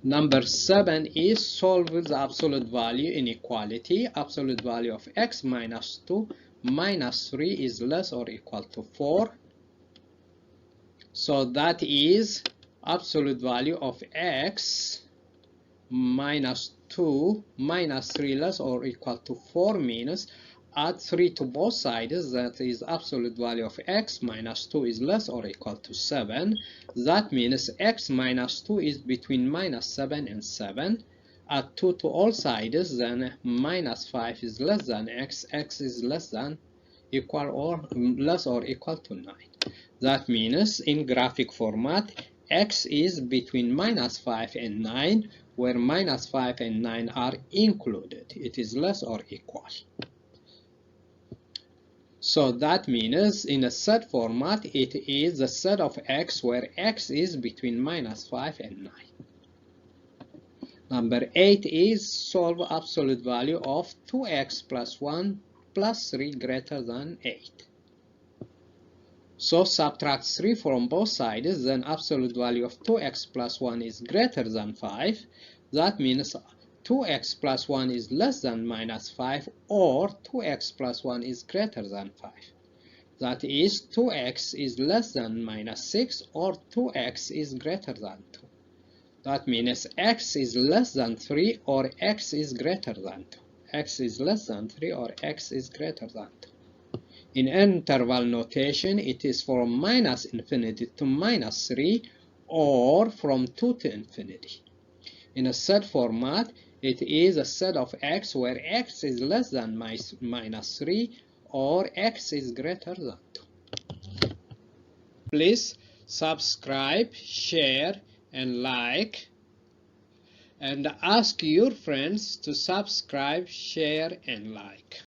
Number 7 is solve with the absolute value inequality. Absolute value of x minus 2 minus 3 is less or equal to 4. So that is absolute value of x minus 2 minus 3 less or equal to 4 means add 3 to both sides. That is absolute value of x minus 2 is less or equal to 7. That means x minus 2 is between minus 7 and 7. Add 2 to all sides, then minus 5 is less than x. X is less than equal or less or equal to 9. That means in graphic format x is between minus 5 and 9, where minus 5 and 9 are included. It is less or equal. So that means in a set format it is the set of x where x is between minus 5 and 9. Number 8 is solve absolute value of 2x plus 1 plus 3 greater than 8. So subtract 3 from both sides, then absolute value of 2x plus 1 is greater than 5. That means 2x plus 1 is less than minus 5, or 2x plus 1 is greater than 5. That is 2x is less than minus 6, or 2x is greater than 2. That means x is less than 3 or x is greater than 2. X is less than 3 or x is greater than 2. In interval notation, it is from minus infinity to minus 3 or from 2 to infinity. In a set format, it is a set of x where x is less than minus 3 or x is greater than 2. Please subscribe, share, and like, and ask your friends to subscribe, share, and like.